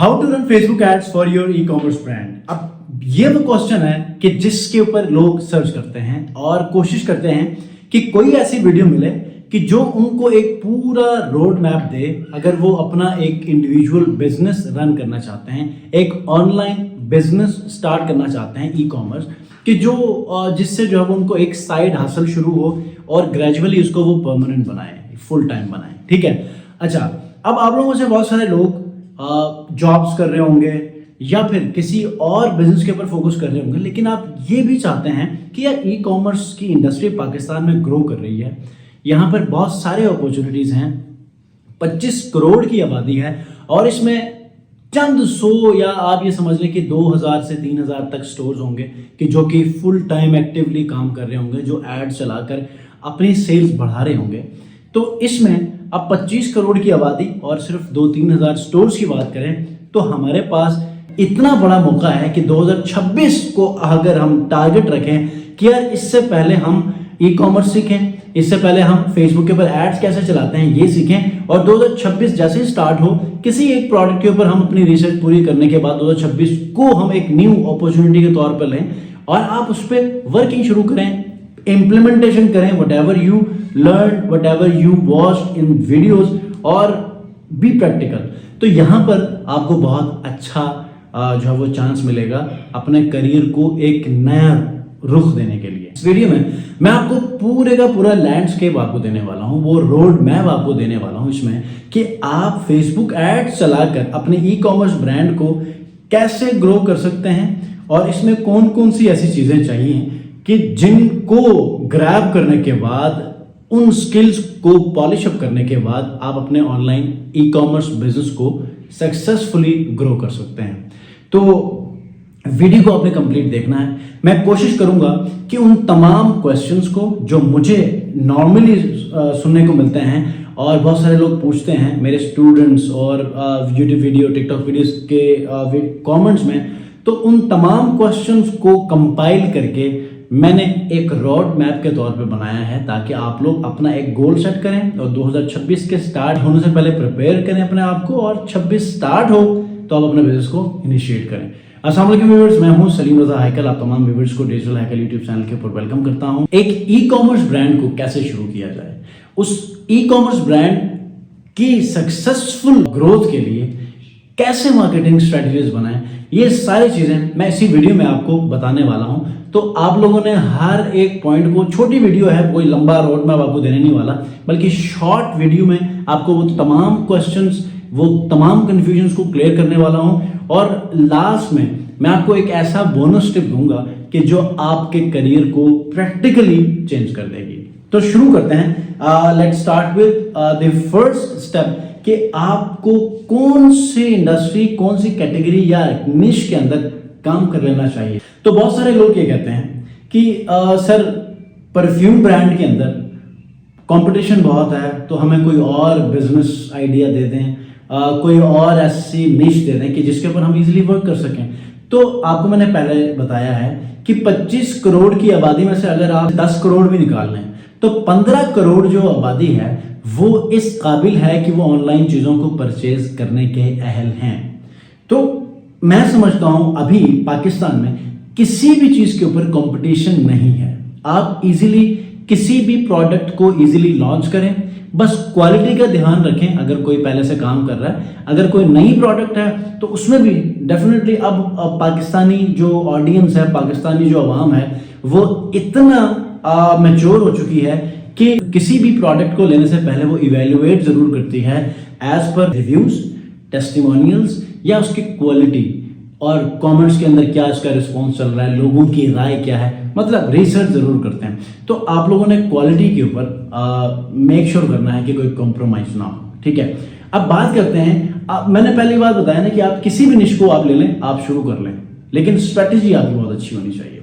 How to run Facebook ads for your e commerce brand. अब ये वो question है कि जिसके ऊपर लोग सर्च करते हैं और कोशिश करते हैं कि कोई ऐसी वीडियो मिले कि जो उनको एक पूरा रोड मैप दे अगर वो अपना एक इंडिविजुअल बिजनेस रन करना चाहते हैं, एक ऑनलाइन बिजनेस स्टार्ट करना चाहते हैं ई कॉमर्स, कि जो जिससे जो है वो उनको एक साइड हासिल शुरू हो और ग्रेजुअली उसको वो परमानेंट बनाए, फुल टाइम बनाए। ठीक है। अच्छा, अब आप लोगों से बहुत सारे लोग जॉब्स कर रहे होंगे या फिर किसी और बिजनेस के ऊपर फोकस कर रहे होंगे, लेकिन आप ये भी चाहते हैं कि यार ई कॉमर्स की इंडस्ट्री पाकिस्तान में ग्रो कर रही है, यहाँ पर बहुत सारे अपॉर्चुनिटीज़ हैं, 25 करोड़ की आबादी है और इसमें चंद सौ या आप ये समझ लें कि 2000 से 3000 तक स्टोर्स होंगे कि जो कि फुल टाइम एक्टिवली काम कर रहे होंगे, जो एड चलाकर अपनी सेल्स बढ़ा रहे होंगे। तो इसमें अब 25 करोड़ की आबादी और सिर्फ 2-3 हज़ार स्टोर्स की बात करें तो हमारे पास इतना बड़ा मौका है कि 2026 को अगर हम टारगेट रखें कि यार इससे पहले हम ई कॉमर्स सीखें, इससे पहले हम फेसबुक के ऊपर एड्स कैसे चलाते हैं ये सीखें, और 2026 जैसे ही स्टार्ट हो किसी एक प्रोडक्ट के ऊपर हम अपनी रिसर्च पूरी करने के बाद 2026 को हम एक न्यू अपॉर्चुनिटी के तौर पर लें और आप उस पर वर्किंग शुरू करें, इम्प्लीमेंटेशन करें, whatever you learn, whatever you watched in videos, और बी प्रैक्टिकल। तो यहाँ पर आपको बहुत अच्छा जो है वो चांस मिलेगा अपने करियर को एक नया रुख देने के लिए। इस वीडियो में मैं आपको पूरे का पूरा लैंडस्केप आपको देने वाला हूँ, वो रोड मैप आपको देने वाला हूँ इसमें कि आप फेसबुक एड्स चलाकर अपने ई कॉमर्स ब्रांड को कैसे ग्रो कर सकते हैं और इसमें कौन कौन सी ऐसी चीज़ें चाहिए कि जिनको ग्रैब करने के बाद, उन स्किल्स को पॉलिश अप करने के बाद आप अपने ऑनलाइन ई कॉमर्स बिजनेस को सक्सेसफुली ग्रो कर सकते हैं। तो वीडियो को आपने कंप्लीट देखना है। मैं कोशिश करूंगा कि उन तमाम क्वेश्चंस को जो मुझे नॉर्मली सुनने को मिलते हैं और बहुत सारे लोग पूछते हैं मेरे स्टूडेंट्स और यूट्यूब वीडियो, टिकटॉक वीडियोस के कमेंट्स में, तो उन तमाम क्वेश्चंस को कंपाइल करके मैंने एक रोड मैप के तौर पे बनाया है ताकि आप लोग अपना एक गोल सेट करें और 2026 के स्टार्ट होने से पहले प्रिपेयर करें अपने आप को, और 26 स्टार्ट हो तो आप अपने बिजनेस को इनिशिएट करें। अस्सलाम वालेकुम व्यूअर्स, मैं हूं सलीम रजा हैकल। आप तमाम व्यूअर्स को डिजिटल हैकल यूट्यूब चैनल के ऊपर वेलकम करता हूं। एक ई कॉमर्स ब्रांड को कैसे शुरू किया जाए, उस ई कॉमर्स ब्रांड की सक्सेसफुल ग्रोथ के लिए कैसे मार्केटिंग स्ट्रेटजीज बनाएं, ये सारी चीजें मैं इसी वीडियो में आपको बताने वाला हूं। तो आप लोगों ने हर एक पॉइंट को, छोटी वीडियो है, कोई लंबा रोड मैप आपको देने नहीं वाला, बल्कि शॉर्ट वीडियो में आपको वो तमाम क्वेश्चंस, वो तमाम कंफ्यूजन्स को क्लियर करने वाला हूं और लास्ट में मैं आपको एक ऐसा बोनस टिप दूंगा कि जो आपके करियर को प्रैक्टिकली चेंज कर देगी। तो शुरू करते हैं। Let's start with the first step कि आपको कौन सी इंडस्ट्री, कौन सी कैटेगरी या निश के अंदर काम कर लेना चाहिए। तो बहुत सारे लोग ये कहते हैं कि सर परफ्यूम ब्रांड के अंदर कंपटीशन बहुत है, तो हमें कोई और बिजनेस आइडिया दे दें, कोई और ऐसी निश दे दें कि जिसके ऊपर हम इजीली वर्क कर सकें। तो आपको मैंने पहले बताया है कि 25 करोड़ की आबादी में से अगर आप 10 करोड़ भी निकाल लें तो 15 करोड़ जो आबादी है वो इस काबिल है कि वो ऑनलाइन चीज़ों को परचेज करने के अहल हैं। तो मैं समझता हूं अभी पाकिस्तान में किसी भी चीज़ के ऊपर कंपटीशन नहीं है। आप इजीली किसी भी प्रोडक्ट को इजीली लॉन्च करें, बस क्वालिटी का ध्यान रखें। अगर कोई पहले से काम कर रहा है, अगर कोई नई प्रोडक्ट है तो उसमें भी डेफिनेटली अब पाकिस्तानी जो ऑडियंस है, पाकिस्तानी जो आवाम है, वो इतना मैच्योर हो चुकी है कि किसी भी प्रोडक्ट को लेने से पहले वो इवेल्युएट जरूर करती है एज पर रिव्यूज, टेस्टिमोनियल्स या उसकी क्वालिटी, और कमेंट्स के अंदर क्या इसका रिस्पॉन्स चल रहा है, लोगों की राय क्या है, मतलब रिसर्च जरूर करते हैं। तो आप लोगों ने क्वालिटी के ऊपर मेक श्योर करना है कि कोई कॉम्प्रोमाइज ना हो। ठीक है। अब बात करते हैं, मैंने पहली बात बताया ना कि आप किसी भी निश को आप ले लें, आप शुरू कर लें, लेकिन स्ट्रेटेजी आपकी बहुत अच्छी होनी चाहिए।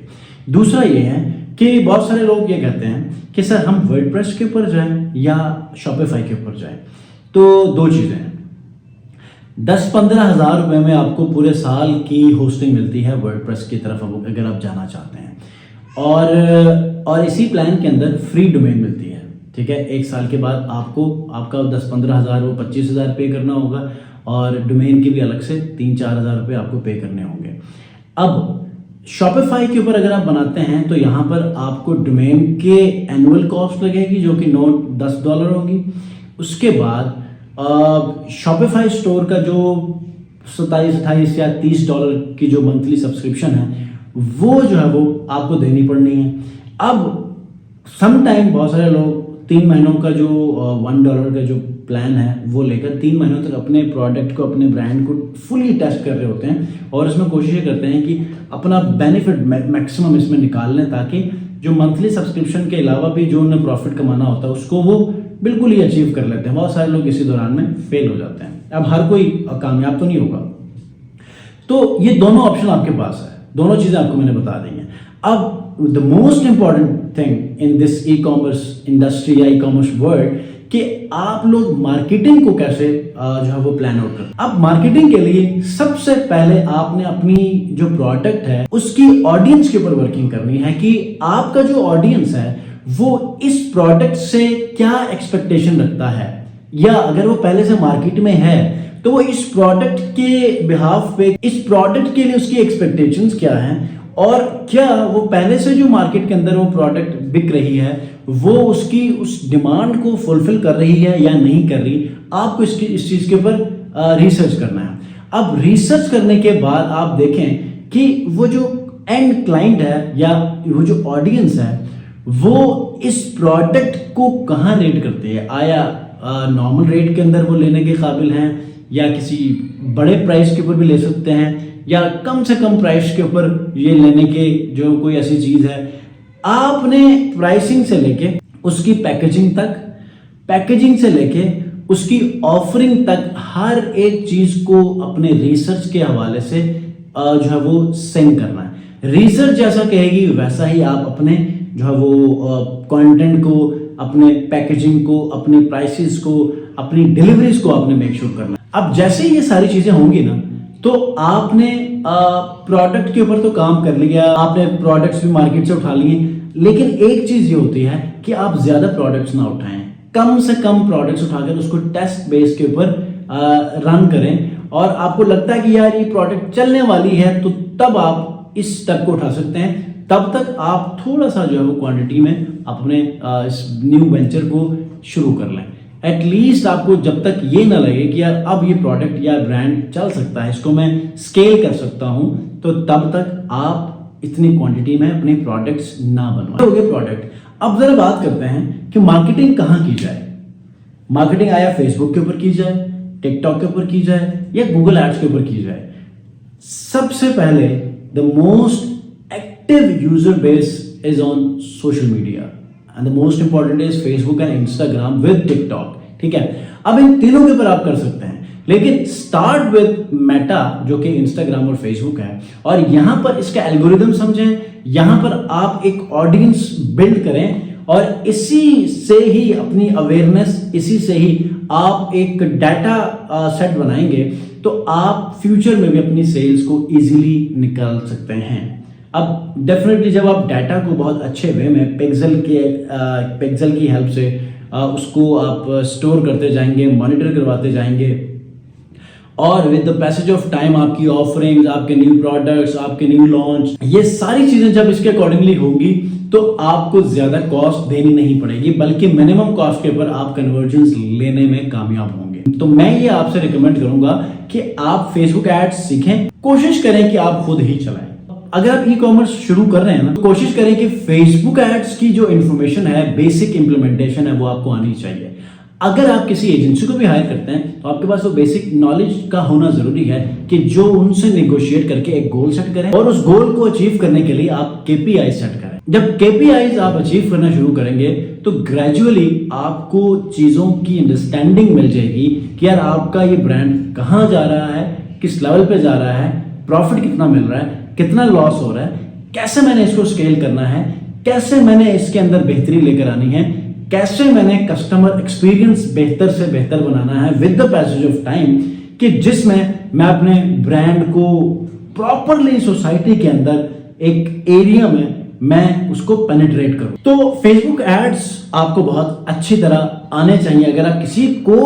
दूसरा ये है कि बहुत सारे लोग ये कहते हैं कि सर हम वर्डप्रेस के ऊपर जाएं या शॉपिफाई के ऊपर जाएं। तो दो चीज़ें हैं, 10-15 हज़ार रुपये में आपको पूरे साल की होस्टिंग मिलती है वर्डप्रेस की तरफ अगर आप जाना चाहते हैं, और इसी प्लान के अंदर फ्री डोमेन मिलती है। ठीक है। एक साल के बाद आपको आपका 10-15 हज़ार वो 25 हज़ार पे करना होगा और डोमेन के भी अलग से 3-4 हज़ार रुपये आपको पे करने होंगे। अब शॉपिफाई के ऊपर अगर आप बनाते हैं तो यहाँ पर आपको डोमेन के एनुअल कॉस्ट लगेगी जो कि $10 होगी। उसके बाद शॉपिफाई स्टोर का जो 27-28 या $30 की जो मंथली सब्सक्रिप्शन है वो जो है वो आपको देनी पड़नी है। अब सम टाइम बहुत सारे लोग 3 महीनों का जो $1 का जो प्लान है वो लेकर 3 महीनों तक अपने प्रोडक्ट को, अपने ब्रांड को फुली टेस्ट कर रहे होते हैं और इसमें कोशिश करते हैं कि अपना बेनिफिट मैक्सिमम इसमें निकाल लें ताकि जो मंथली सब्सक्रिप्शन के अलावा भी जो उन्हें प्रॉफिट कमाना होता है उसको वो बिल्कुल ही अचीव कर लेते हैं। बहुत सारे लोग इसी दौरान में फेल हो जाते हैं। अब हर कोई कामयाब तो नहीं होगा। तो ये दोनों ऑप्शन आपके पास है, दोनों चीज़ें आपको मैंने बता दी हैं। अब the most important thing in this e commerce industry या ई कॉमर्स वर्ल्ड कि आप लोग मार्केटिंग को कैसे जो है वो प्लान आउट करें। अब मार्केटिंग के लिए सबसे पहले आपने अपनी जो प्रोडक्ट है उसकी ऑडियंस के ऊपर वर्किंग करनी है कि आपका जो ऑडियंस है वो इस प्रोडक्ट से क्या एक्सपेक्टेशन रखता है, या अगर वो पहले से मार्केट में है तो वो इस प्रोडक्ट के बिहाफ पे, इस प्रोडक्ट के लिए उसकी एक्सपेक्टेशंस क्या हैं और क्या वो पहले से जो मार्केट के अंदर वो प्रोडक्ट बिक रही है वो उसकी उस डिमांड को फुलफिल कर रही है या नहीं कर रही। आपको इस चीज़ के ऊपर रिसर्च करना है। अब रिसर्च करने के बाद आप देखें कि वो जो एंड क्लाइंट है या वो जो ऑडियंस है वो इस प्रोडक्ट को कहाँ रेट करती है। आया नॉर्मल रेट के अंदर वो लेने के काबिल हैं या किसी बड़े प्राइस के ऊपर भी ले सकते हैं या कम से कम प्राइस के ऊपर ये लेने के जो कोई ऐसी चीज़ है। आपने प्राइसिंग से लेके उसकी पैकेजिंग से लेके उसकी ऑफरिंग तक हर एक चीज़ को अपने रिसर्च के हवाले से जो है वो सिंक करना है। रिसर्च जैसा कहेगी वैसा ही आप अपने जो है वो कंटेंट को, अपने पैकेजिंग को, अपनी प्राइसेस को, अपनी डिलीवरीज को आपने मेक श्योर करना है। अब जैसे ही ये सारी चीजें होंगी ना तो आपने प्रोडक्ट के ऊपर तो काम कर लिया, आपने प्रोडक्ट्स भी मार्केट से उठा लिए, लेकिन एक चीज ये होती है कि आप ज्यादा प्रोडक्ट्स ना उठाएं, कम से कम प्रोडक्ट्स उठाकर उसको टेस्ट बेस के ऊपर रन करें और आपको लगता है कि यार ये प्रोडक्ट चलने वाली है तो तब आप इस स्टेप को उठा सकते हैं। तब तक आप थोड़ा सा जो है वो क्वांटिटी में अपने इस न्यू वेंचर को शुरू कर लें। एटलीस्ट आपको जब तक ये ना लगे कि यार अब ये प्रोडक्ट या ब्रांड चल सकता है, इसको मैं स्केल कर सकता हूं, तो तब तक आप इतनी क्वांटिटी में अपने प्रोडक्ट्स ना बनवाएं। हो गए प्रोडक्ट। अब जरा बात करते हैं कि मार्केटिंग कहाँ की जाए। मार्केटिंग आया फेसबुक के ऊपर की जाए, टिकटॉक के ऊपर की जाए या गूगल एड्स के ऊपर की जाए। सबसे पहले the most active user base is on social media and the most important is Facebook and Instagram with TikTok. ठीक है, अब इन तीनों के ऊपर आप कर सकते हैं, लेकिन स्टार्ट विद मेटा जो कि इंस्टाग्राम और फेसबुक है, और यहां पर इसका एल्गोरिदम समझें, यहां पर आप एक ऑडियंस बिल्ड करें और इसी से ही अपनी अवेयरनेस, इसी से ही आप एक डाटा सेट बनाएंगे तो आप फ्यूचर में भी अपनी सेल्स को इजीली निकाल सकते हैं। अब डेफिनेटली जब आप डाटा को बहुत अच्छे वे में पिक्सेल की हेल्प से उसको आप स्टोर करते जाएंगे, मॉनिटर करवाते जाएंगे, और with the passage of time आपकी ऑफरिंग्स, आपके न्यू प्रोडक्ट्स, आपके न्यू लॉन्च, ये सारी चीजें जब इसके अकॉर्डिंगली होंगी तो आपको ज्यादा कॉस्ट देनी नहीं पड़ेगी, बल्कि मिनिमम कॉस्ट के ऊपर आप कन्वर्जन्स लेने में कामयाब होंगे। तो मैं ये आपसे रिकमेंड करूंगा कि आप फेसबुक एड्स सीखें, कोशिश करें कि आप खुद ही चलाएं। अगर आप ई कॉमर्स शुरू कर रहे हैं ना, तो कोशिश करें कि फेसबुक एड्स की जो इंफॉर्मेशन है, बेसिक इंप्लीमेंटेशन है, वो आपको आनी चाहिए। अगर आप किसी एजेंसी को भी हायर करते हैं तो आपके पास वो बेसिक नॉलेज का होना जरूरी है कि जो उनसे नेगोशिएट करके एक गोल सेट करें और उस गोल को अचीव करने के लिए आप केपीआई सेट करें। जब केपीआईज आप अचीव करना शुरू करेंगे तो ग्रेजुअली आपको चीजों की अंडरस्टैंडिंग मिल जाएगी कि यार आपका ये ब्रांड कहाँ जा रहा है, किस लेवल पे जा रहा है, प्रॉफिट कितना मिल रहा है, कितना लॉस हो रहा है, कैसे मैंने इसको स्केल करना है, कैसे मैंने इसके अंदर बेहतरी लेकर आनी है, कैसे मैंने कस्टमर एक्सपीरियंस बेहतर से बेहतर बनाना है with the passage of time, कि जिसमें मैं अपने ब्रांड को प्रॉपरली सोसाइटी के अंदर एक एरिया में मैं उसको पेनिट्रेट करूं। तो फेसबुक एड्स आपको बहुत अच्छी तरह आने चाहिए। अगर आप किसी को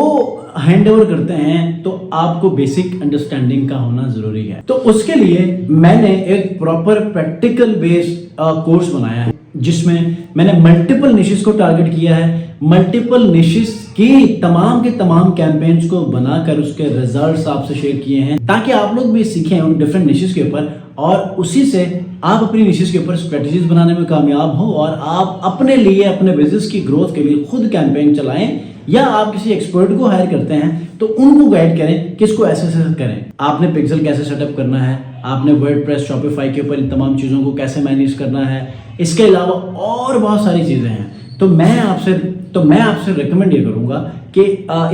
हैंड ओवर करते हैं तो आपको बेसिक अंडरस्टैंडिंग का होना जरूरी है। तो उसके लिए मैंने एक प्रॉपर प्रैक्टिकल बेस्ड कोर्स बनाया है जिसमें मैंने मल्टीपल निशेस को टारगेट किया है, मल्टीपल निशेस की तमाम के तमाम कैंपेन्स को बनाकर उसके रिजल्ट्स आपसे शेयर किए हैं ताकि आप लोग भी सीखें उन डिफरेंट निशेस के ऊपर और उसी से आप अपनी निशेस के ऊपर स्ट्रेटजीज बनाने में कामयाब हो और आप अपने लिए अपने बिजनेस की ग्रोथ के लिए खुद कैंपेन चलाएं या आप किसी एक्सपर्ट को हायर करते हैं तो उनको गाइड करें कि इसको ऐसे करें। आपने पिक्सेल कैसे सेटअप करना है, आपने वर्डप्रेस शॉपिफाई के ऊपर इन तमाम चीज़ों को कैसे मैनेज करना है, इसके अलावा और बहुत सारी चीज़ें हैं। तो मैं आपसे रिकमेंड ये करूंगा कि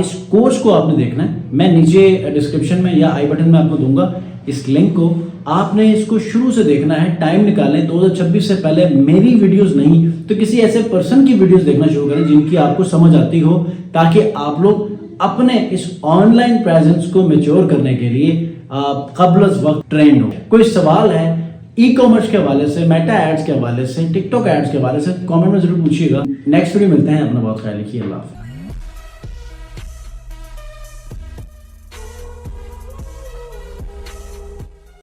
इस कोर्स को आपने देखना है। मैं नीचे डिस्क्रिप्शन में या आई बटन में आपको दूंगा इस लिंक को। आपने इसको शुरू से देखना है, टाइम निकालें। 2026 से पहले मेरी वीडियोस नहीं तो किसी ऐसे पर्सन की वीडियोस देखना शुरू करें जिनकी आपको समझ आती हो ताकि आप लोग अपने इस ऑनलाइन प्रेजेंस को मैच्योर करने के लिए कबल वक्त ट्रेंड हो। कोई सवाल है ई कॉमर्स के हवाले से, मेटा एड्स के हवाले से, टिकटॉक एड्स के हवाले से कमेंट में जरूर पूछिएगा। नेक्स्ट वीडियो मिलते हैं। अपना बहुत ख्याल रखिए। अल्लाह।